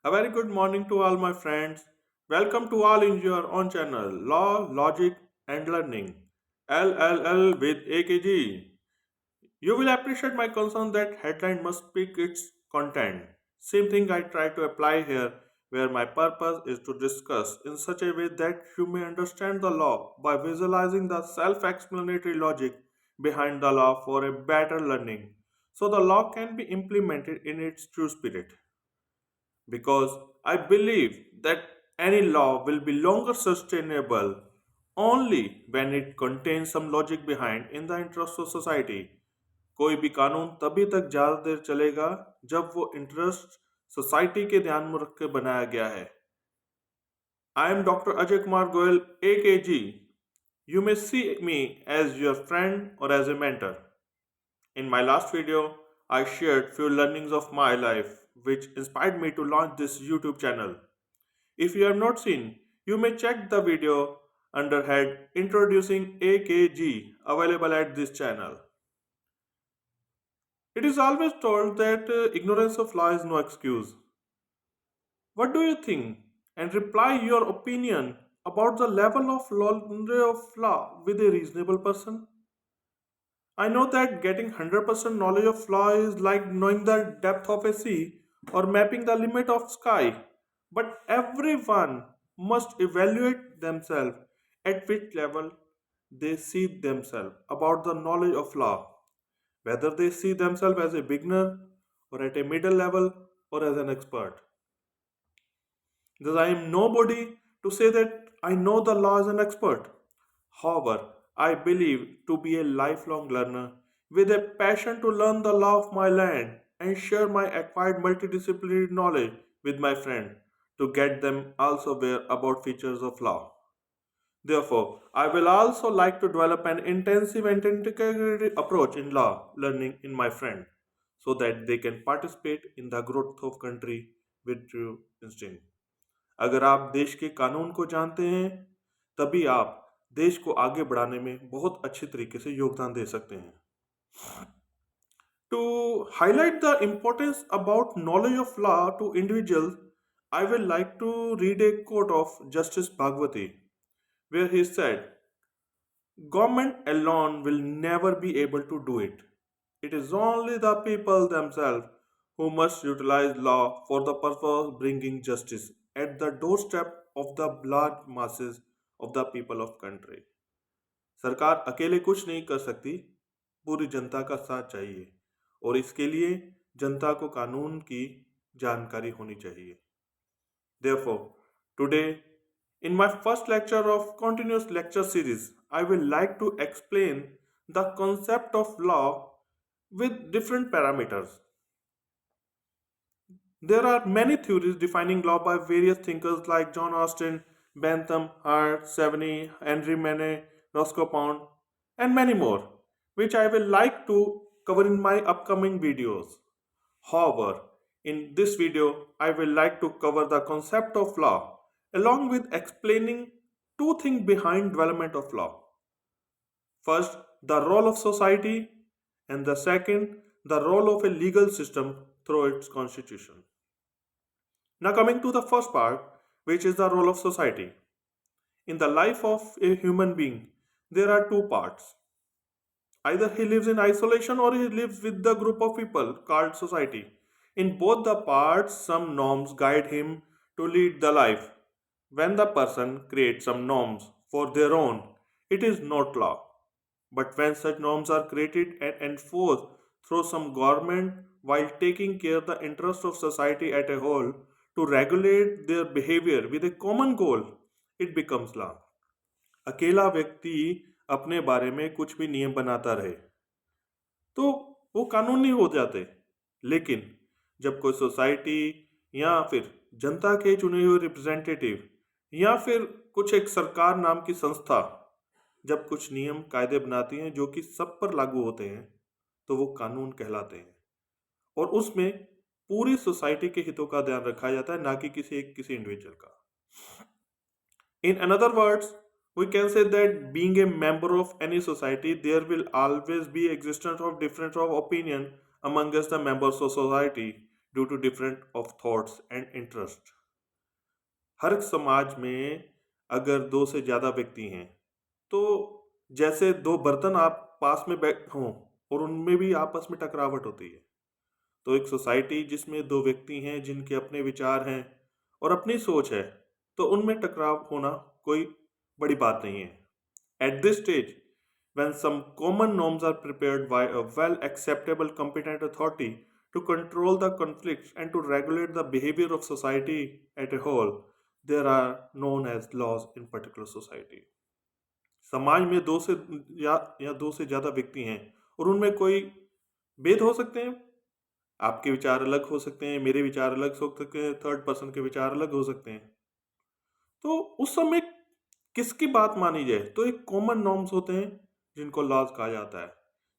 A very good morning to all my friends. Welcome to all in your own channel, Law, Logic and Learning, LLL with AKG. You will appreciate my concern that headline must speak its content. Same thing I try to apply here, where my purpose is to discuss in such a way that you may understand the law by visualizing the self explanatory logic behind the law for a better learning, so the law can be implemented in its true spirit because I believe that any law will be longer sustainable only when it contains some logic behind in the interest of society. कोई भी कानून तभी तक ज़्यादा देर चलेगा जब वो interest society के ध्यान में रख के बनाया गया है. I am Dr. Ajay Kumar Goyal, AKG. You may see me as your friend or as a mentor. In my last video, I shared few learnings of my life which inspired me to launch this YouTube channel. If you have not seen, you may check the video under head Introducing AKG available at this channel. It is always told that ignorance of law is no excuse. What do you think? And reply your opinion about the level of knowledge of law with a reasonable person. I know that getting 100% knowledge of law is like knowing the depth of a sea or mapping the limit of sky, but everyone must evaluate themselves at which level they see themselves about the knowledge of law, whether they see themselves as a beginner or at a middle level or as an expert. Thus, I am nobody to say that I know the law as an expert. However, I believe to be a lifelong learner with a passion to learn the law of my land and share my acquired multidisciplinary knowledge with my friend to get them also aware about features of law. Therefore, I will also like to develop an intensive and integrated approach in law learning in my friend so that they can participate in the growth of country with true instinct. अगर आप देश के कानून को जानते हैं तभी आप देश को आगे बढ़ाने में बहुत अच्छे तरीके से योगदान दे सकते हैं. To highlight the importance about knowledge of law to individuals, I will like to read a quote of Justice Bhagwati where he said, government alone will never be able to do it. It is only the people themselves who must utilize law for the purpose of bringing justice at the doorstep of the large masses of the people of country. सरकार अकेले कुछ नहीं कर सकती, पूरी जनता का साथ चाहिए और इसके लिए जनता को कानून की जानकारी होनी चाहिए. Therefore, today, in my first lecture of continuous lecture series, I will like to explain the concept of law with different parameters. There are many theories defining law by various thinkers like John Austin, Bentham, Hart, Savigny, Henry Manet, Roscoe Pound, and many more, which I will like to cover in my upcoming videos. However, in this video, I will like to cover the concept of law along with explaining two things behind development of law. First, the role of society, and the second, the role of a legal system through its constitution. Now, coming to the first part, which is the role of society. In the life of a human being, there are two parts. Either he lives in isolation or he lives with the group of people called society. In both the parts, some norms guide him to lead the life. When the person creates some norms for their own, it is not law. But when such norms are created and enforced through some government while taking care the interest of society at a whole to regulate their behavior with a common goal, it becomes law. अकेला व्यक्ति अपने बारे में कुछ भी नियम बनाता रहे तो वो कानूनी हो जाते, लेकिन जब कोई सोसाइटी या फिर जनता के चुने हुए रिप्रेजेंटेटिव या फिर कुछ एक सरकार नाम की संस्था जब कुछ नियम कायदे बनाती हैं जो कि सब पर लागू होते हैं तो वो कानून कहलाते हैं और उसमें पूरी सोसाइटी के हितों का ध्यान रखा जाता है, ना कि किसी इंडिविजुअल का. In another words, we can say that being a member of any society, there will always be existence of difference of opinion among us the members of society due to different of thoughts and interest. हर एक समाज में अगर दो से ज़्यादा व्यक्ति हैं तो जैसे दो बर्तन आप पास में बैठ हों और उनमें भी आपस में टकरावट होती है। तो एक सोसाइटी जिसमें दो व्यक्ति हैं जिनके अपने विचार हैं और अपनी सोच है, तो उनमें टकराव होना कोई बड़ी बात नहीं है। At this stage, when some common norms are prepared by a well acceptable competent authority to control the conflicts and to regulate the behavior of society at a whole, there are known as laws in particular society. समाज में दो से या दो से ज्यादा व्यक्ति हैं और उनमें कोई भेद हो सकते हैं। आपके विचार अलग हो सकते हैं, मेरे विचार अलग हो सकते हैं, थर्ड पर्सन के विचार अलग हो सकते हैं। तो उस समय किसकी बात मानी जाए, तो एक कॉमन नॉर्म्स होते हैं जिनको लॉज कहा जाता है,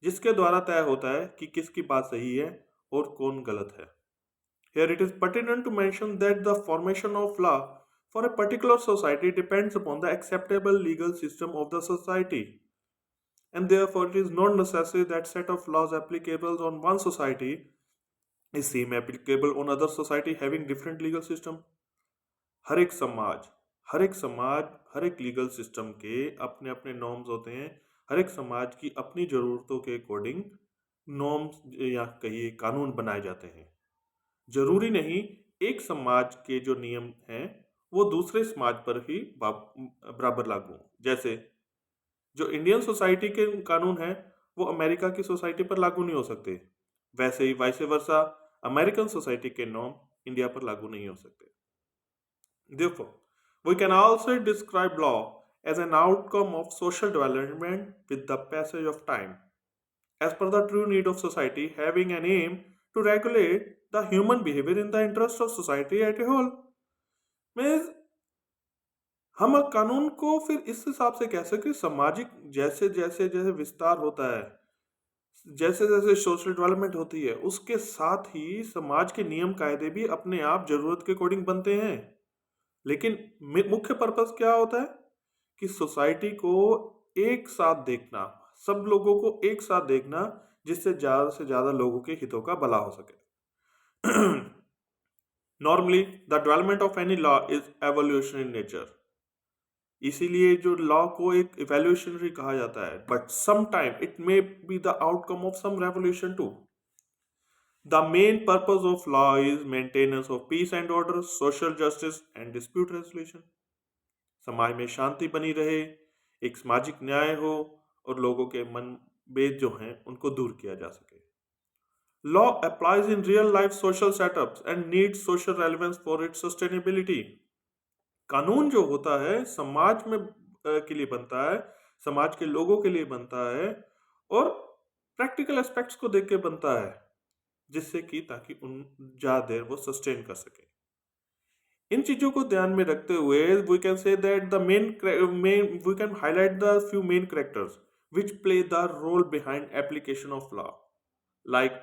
जिसके द्वारा तय होता है कि किसकी बात सही है और कौन गलत है। Here it is pertinent to mention that the formation of law for a particular society depends upon the acceptable legal system of the society, and therefore it is not necessary that set of laws applicable on one society is same applicable on other society having different legal system. हर एक समाज हर एक legal system के अपने अपने norms होते हैं। हर एक समाज की अपनी ज़रूरतों के अकॉर्डिंग नॉर्म्स या कहिए कानून बनाए जाते हैं। जरूरी नहीं एक समाज के जो नियम हैं वो दूसरे समाज पर ही बराबर लागू हों। जैसे जो इंडियन सोसाइटी के कानून हैं वो अमेरिका की सोसाइटी पर लागू नहीं हो सकते, वैसे ही वाइस वर्सा अमेरिकन सोसाइटी के नॉर्म इंडिया पर लागू नहीं हो सकते। Therefore, we can also describe law as an outcome of social development with the passage of time, as per the true need of society, having an aim to regulate the human behavior in the interest of society at a whole. Means हम कानून को फिर इस हिसाब से कह सकते सामाजिक जैसे जैसे जैसे विस्तार होता है, जैसे जैसे सोशल डेवलपमेंट होती है, उसके साथ ही समाज के नियम कायदे भी अपने आप जरूरत के अकॉर्डिंग बनते हैं। लेकिन मुख्य पर्पस क्या होता है कि सोसाइटी को एक साथ देखना, सब लोगों को एक साथ देखना, जिससे ज्यादा से ज्यादा लोगों के हितों का भला हो सके। Normally the development of any law is evolution in nature, इसीलिए जो लॉ को एक इवोल्यूशनरी कहा जाता है, but some time it may be the outcome of some revolution too. The main purpose of law is maintenance of peace and order, social justice and dispute resolution. समाज में शांति बनी रहे, एक सामाजिक न्याय हो और लोगों के मनभेद जो हैं उनको दूर किया जा सके। Law applies in real life social setups and needs social relevance for its sustainability. कानून जो होता है समाज में के लिए बनता है, समाज के लोगों के लिए बनता है और प्रैक्टिकल एस्पेक्ट्स को देख के बनता है, जिससे कि ताकि उन ज़्यादा देर वो सस्टेन कर सके। इन चीज़ों को ध्यान में रखते हुए we can say that the main we can highlight the few main characters which play the role behind application of law. Like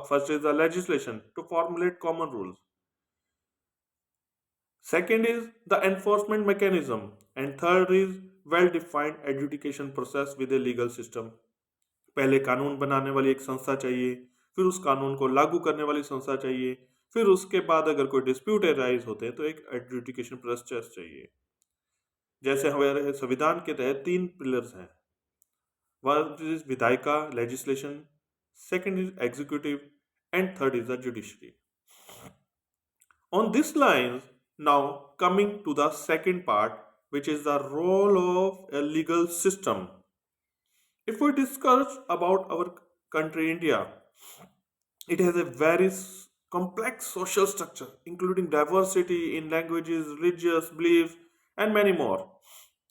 first is the legislation to formulate common rules. Second is the enforcement mechanism, and third is well-defined adjudication process with a legal system. पहले कानून बनाने वाली एक संस्था चाहिए, फिर उस कानून को लागू करने वाली संस्था चाहिए, फिर उसके बाद अगर कोई डिस्प्यूट अराइज होते हैं तो एक एडजुडिकेशन प्रोसेस चाहिए। जैसे हमारे संविधान के तहत 3 पिलर्स हैं, वन इज विधायिका legislation, second is executive and third is the judiciary. On this line now coming to the second part which is the role of a legal system. If we discuss about our country India, it has a very complex social structure including diversity in languages, religious beliefs and many more,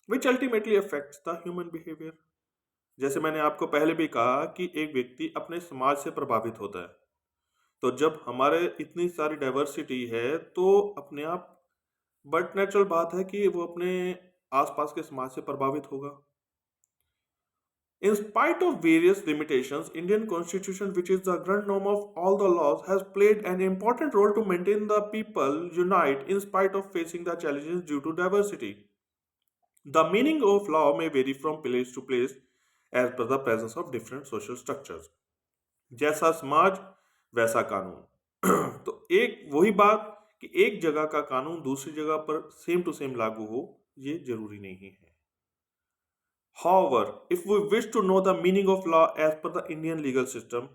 which ultimately affects the human behavior. जैसे मैंने आपको पहले भी कहा कि एक व्यक्ति अपने समाज से प्रभावित होता है, तो जब हमारे इतनी सारी डाइवर्सिटी है तो अपने आप बट नेचुरल बात है कि वो अपने आसपास के समाज से प्रभावित होगा। In spite of various limitations, Indian Constitution, which is the grand norm of all the laws, has played an important role to maintain the people unite in spite of facing the challenges due to diversity. The meaning of law may vary from place to place as per the presence of different social structures. जैसा समाज वैसा कानून। तो वही बात कि एक जगह का कानून दूसरी जगह पर सेम टू सेम लागू हो, ये जरूरी नहीं है. However, if we wish to know the meaning of law as per the Indian legal system,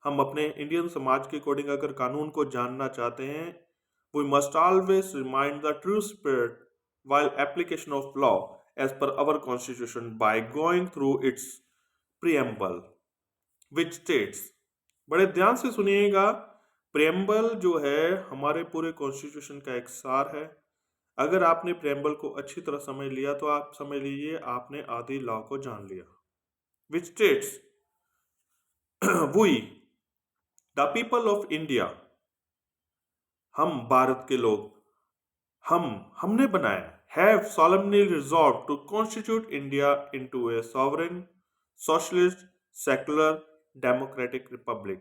हम अपने इंडियन समाज के अकॉर्डिंग अगर कानून को जानना चाहते हैं, we must always remind the true spirit while application of law as per our constitution by going through its preamble, which states. बड़े ध्यान से सुनिएगा. प्रेम्बल जो है हमारे पूरे कॉन्स्टिट्यूशन का एक सार है. अगर आपने प्रेम्बल को अच्छी तरह समझ लिया तो आप समझ लीजिए आपने आदि लॉ को जान लिया. Which states we the people of India, हम भारत के लोग, हमने बनाया, have solemnly resolved to constitute India into a sovereign, socialist, secular, democratic republic,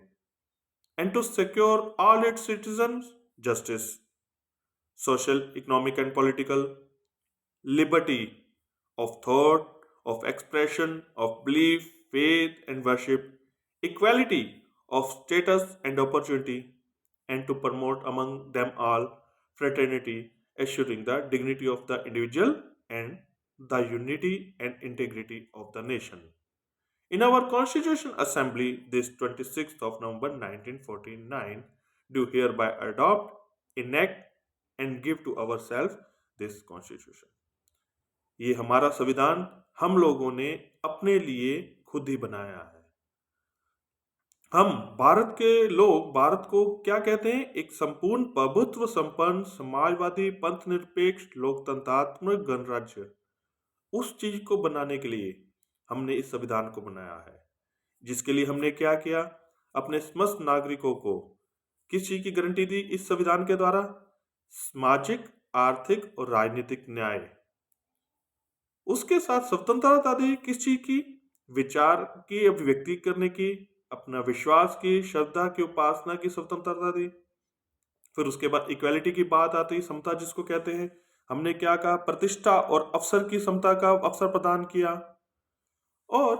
and to secure all its citizens justice, social, economic, and political liberty of thought, of expression, of belief, faith, and worship, equality of status and opportunity, and to promote among them all fraternity, assuring the dignity of the individual and the unity and integrity of the nation. In our Constitution Assembly, this 26th of November 1949, do hereby adopt, enact, and give to ourselves this Constitution. ये हमारा संविधान हम लोगों ने अपने लिए खुद ही बनाया है. हम भारत के लोग भारत को क्या कहते हैं? एक संपूर्ण प्रभुत्व संपन्न समाजवादी पंथ निरपेक्ष लोकतंत्रात्मक गणराज्य. उस चीज को बनाने के लिए हमने इस संविधान को बनाया है, जिसके लिए हमने क्या किया? अपने समस्त नागरिकों को किस चीज की गारंटी दी इस संविधान के द्वारा? सामाजिक, आर्थिक और राजनीतिक न्याय. उसके साथ स्वतंत्रता दी किस चीज की? विचार की अभिव्यक्ति करने की, अपना विश्वास की, श्रद्धा की, उपासना की स्वतंत्रता दी. फिर उसके बाद इक्वालिटी की बात आती, समता जिसको कहते हैं. हमने क्या कहा? प्रतिष्ठा और अवसर की समता का अवसर प्रदान किया. और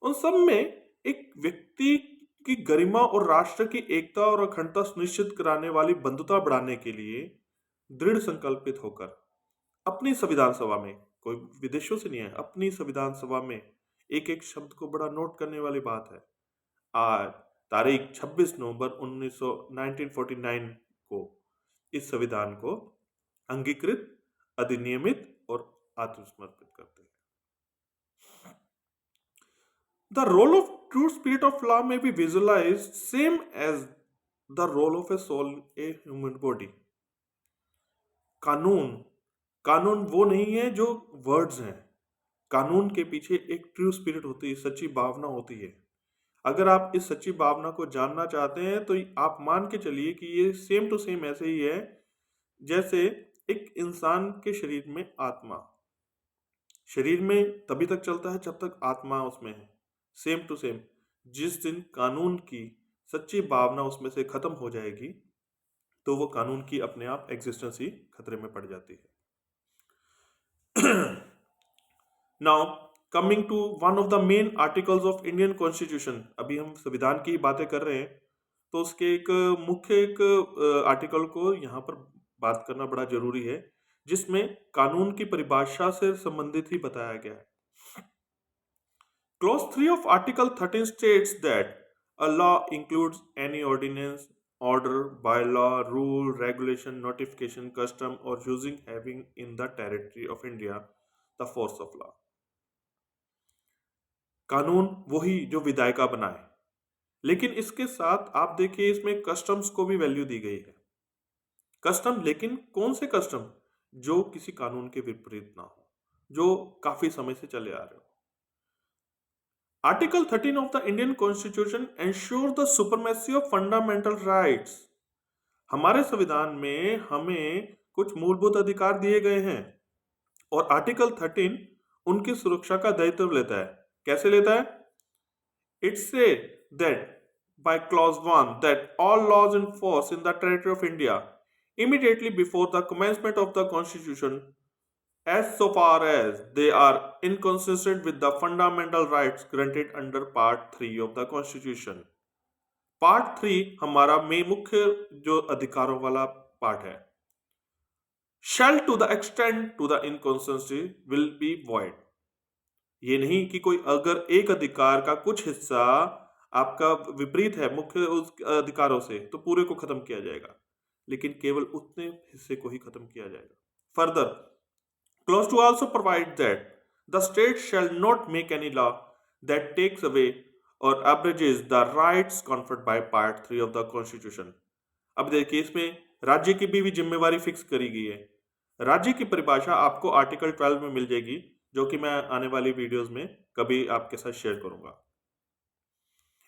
उन सब में एक व्यक्ति की गरिमा और राष्ट्र की एकता और अखंडता सुनिश्चित कराने वाली बंधुता बढ़ाने के लिए दृढ़ संकल्पित होकर अपनी संविधान सभा में, कोई विदेशों से नहीं है, अपनी संविधान सभा में एक एक शब्द को बड़ा नोट करने वाली बात है. आज तारीख 26 नवंबर 1949 को इस संविधान को अंगीकृत, अधिनियमित और आत्मसमर्पित करते हैं. The role of true spirit of law may be visualized same as the role of a soul a human body. कानून वो नहीं है जो वर्ड्स हैं. कानून के पीछे एक ट्रू स्पिरिट होती है, सच्ची भावना होती है. अगर आप इस सच्ची भावना को जानना चाहते हैं तो आप मान के चलिए कि ये सेम टू सेम ऐसे ही है जैसे एक इंसान के शरीर में आत्मा. शरीर में तभी तक चलता है जब तक आत्मा उसमें है. सेम टू सेम जिस दिन कानून की सच्ची भावना उसमें से खत्म हो जाएगी तो वो कानून की अपने आप एग्जिस्टेंस ही खतरे में पड़ जाती है. Now coming to one of the main articles of Indian constitution. अभी हम संविधान की बातें कर रहे हैं तो उसके एक मुख्य आर्टिकल को यहाँ पर बात करना बड़ा जरूरी है, जिसमें कानून की परिभाषा से संबंधित ही बताया गया है. Clause 3 of Article 13 states that a law includes any ordinance, order, bylaw, rule, regulation, notification, custom or using having in the territory of India the force of law. कानून वही जो विधायिका बनाए, लेकिन इसके साथ आप देखिए इसमें कस्टम्स को भी वैल्यू दी गई है. कस्टम, लेकिन कौन से कस्टम? जो किसी कानून के विपरीत ना हो, जो काफी समय से चले आ रहे हो. Article 13 of the Indian Constitution ensures the supremacy of fundamental rights. हमारे संविधान में हमें कुछ मूलभूत अधिकार दिए गए हैं और आर्टिकल 13 उनकी सुरक्षा का दायित्व लेता है. कैसे लेता है? It said that by clause 1 that all laws in force in the territory of India immediately before the commencement of the Constitution, as so far as they are inconsistent with the fundamental rights granted under Part 3 of the Constitution. Part 3 हमारा में मुख्य जो अधिकारों वाला part है। Shall to the extent to the inconsistency will be void। ये नहीं कि कोई अगर एक अधिकार का कुछ हिस्सा आपका विपरीत है मुख्य उस अधिकारों से तो पूरे को खत्म किया जाएगा, लेकिन केवल उतने हिस्से को ही खत्म किया जाएगा। Further, clause 2 also provides that the state shall not make any law that takes away or abrogates the rights conferred by part 3 of the constitution। अब देखिए इसमें राज्य की भी जिम्मेवारी फिक्स करी गई है। राज्य की परिभाषा आपको आर्टिकल 12 में मिल जाएगी, जो कि मैं आने वाली वीडियोस में कभी आपके साथ शेयर करूंगा।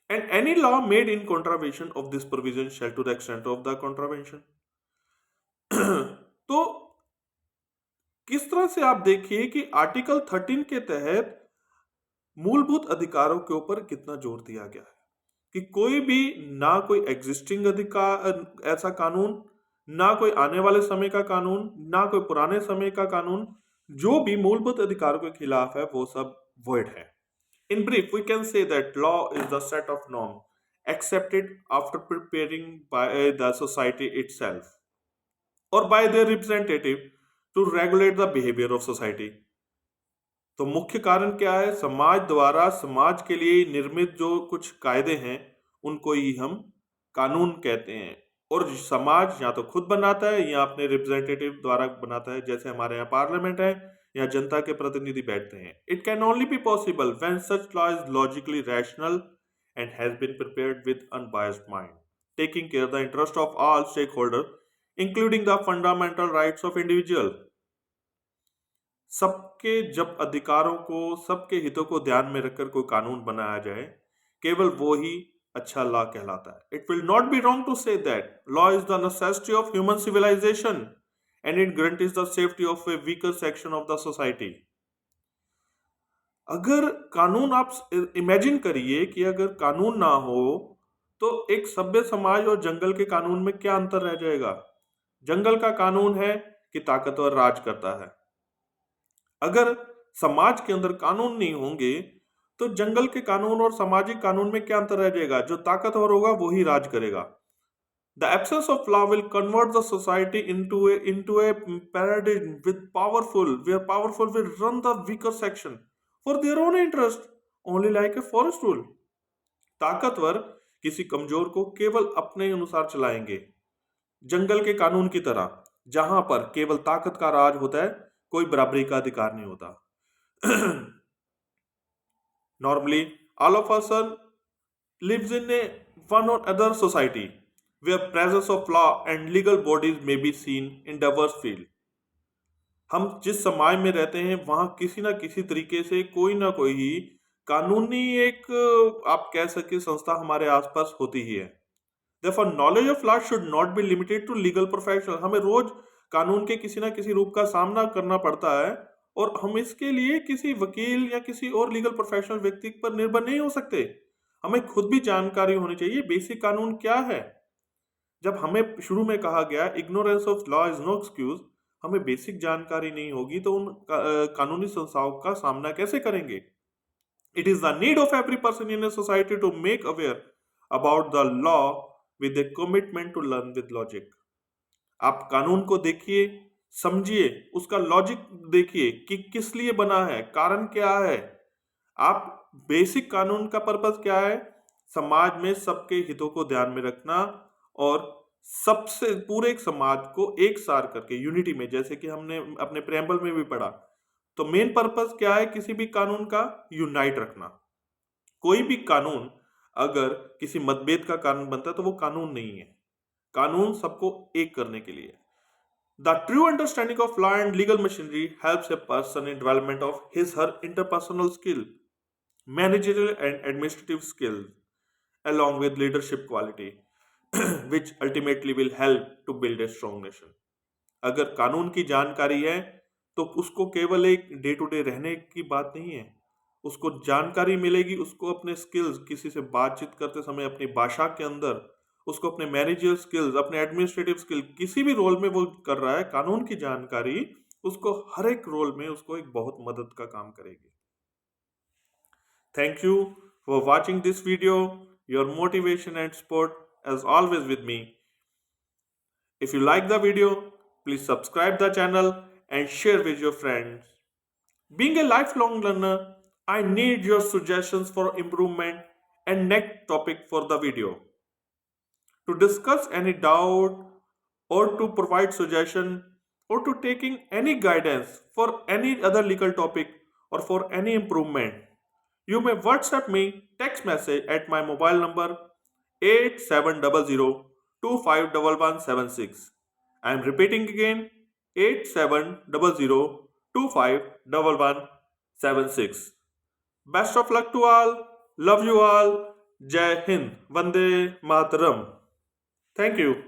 And any law made in contravention of this provision shall to the extent of the contravention। तो किस तरह से आप देखिए कि आर्टिकल 13 के तहत मूलभूत अधिकारों के ऊपर कितना जोर दिया गया है कि कोई भी ना कोई एग्जिस्टिंग अधिकार ऐसा कानून, ना कोई आने वाले समय का कानून, ना कोई पुराने समय का कानून जो भी मूलभूत अधिकारों के खिलाफ है वो सब वॉइड है। In brief, we can say that law is the set of norms accepted after preparing by the society itself or by their representative to regulate the behavior of society। तो मुख्य कारण क्या है? समाज द्वारा समाज के लिए निर्मित जो कुछ कायदे हैं उनको ही हम कानून कहते हैं, और समाज या तो खुद बनाता है या अपने रिप्रेजेंटेटिव द्वारा बनाता है, जैसे हमारे यहाँ पार्लियामेंट है या जनता के प्रतिनिधि बैठते हैं। It can only be possible when such law is logically rational and has been prepared with unbiased mind, taking care the interest of all stake holder including the fundamental rights of individual. सबके जब अधिकारों को, सबके हितों को ध्यान में रखकर कोई कानून बनाया जाए, केवल वो ही अच्छा लॉ कहलाता है। It will not be wrong to say that law is the necessity of human civilization and it guarantees the safety of a weaker section of the society. अगर कानून, आप इमेजिन करिए कि अगर कानून ना हो तो एक सभ्य समाज और जंगल के कानून में क्या अंतर रह जाएगा? जंगल का कानून है कि ताकतवर राज करता है। अगर समाज के अंदर कानून नहीं होंगे तो जंगल के कानून और सामाजिक कानून में क्या अंतर रह जाएगा? जो ताकतवर होगा वो ही राज करेगा। The absence of law will convert the society into a paradigm where powerful will run the weaker section for their own interest, only like a forest rule। ताकतवर किसी कमजोर को केवल अपने अनुसार चलाएंगे, जंगल के कानून की तरह, जहां पर केवल ताकत का राज होता है, कोई बराबरी का अधिकार नहीं होता। Normally, all of us lives in a one or other society where presence of law and legal bodies may be seen in diverse field। हम जिस समाज में रहते हैं वहां किसी ना किसी तरीके से कोई ना कोई ही कानूनी एक, आप कह सके, संस्था हमारे आसपास होती ही है। Therefore, knowledge of law should not be limited to legal professionals। हमें रोज कानून के किसी ना किसी रूप का सामना करना पड़ता है और हम इसके लिए किसी वकील या किसी और लीगल प्रोफेशनल व्यक्ति पर निर्भर नहीं हो सकते। हमें खुद भी जानकारी होनी चाहिए बेसिक कानून क्या है। जब हमें शुरू में कहा गया ignorance of law is no excuse, हमें बेसिक जानकारी नहीं होगी तो उन कानूनी संस्थाओं का सामना कैसे करेंगे? It is the need of every person in a society to make aware about the law with a commitment to learn with logic. आप कानून को देखिए, समझिए, उसका लॉजिक देखिए कि किस लिए बना है, कारण क्या है। आप बेसिक कानून का पर्पस क्या है? समाज में सबके हितों को ध्यान में रखना और सबसे पूरे एक समाज को एक सार करके यूनिटी में, जैसे कि हमने अपने प्रेम्बल में भी पढ़ा। तो मेन पर्पस क्या है किसी भी कानून का? यूनाइट रखना। कोई भी कानून अगर किसी मतभेद का कारण बनता है तो वो कानून नहीं है। कानून सबको एक करने के लिए। The true understanding of law and legal machinery helps a person in development of her interpersonal skill, managerial and administrative skills, along with leadership quality, which ultimately will help to build a strong nation। अगर कानून की जानकारी है तो उसको केवल एक day to day रहने की बात नहीं है, उसको जानकारी मिलेगी, उसको अपने स्किल्स, किसी से बातचीत करते समय अपनी भाषा के अंदर, उसको अपने मैनेजर स्किल्स, अपने एडमिनिस्ट्रेटिव स्किल, किसी भी रोल में वो कर रहा है, कानून की जानकारी उसको हर एक रोल में उसको एक बहुत मदद का काम करेगी। Thank you for watching this video. Your motivation and support as always with me. If you like the video, please subscribe the channel and share with your friends. Being a lifelong learner, I need your suggestions for improvement and next topic for the video. To discuss any doubt or to provide suggestion or to taking any guidance for any other legal topic or for any improvement, you may WhatsApp me text message at my mobile number 8700251176. I am repeating again 8700251176. Best of luck to all. Love you all. Jai Hind. Vande Mataram. Thank you.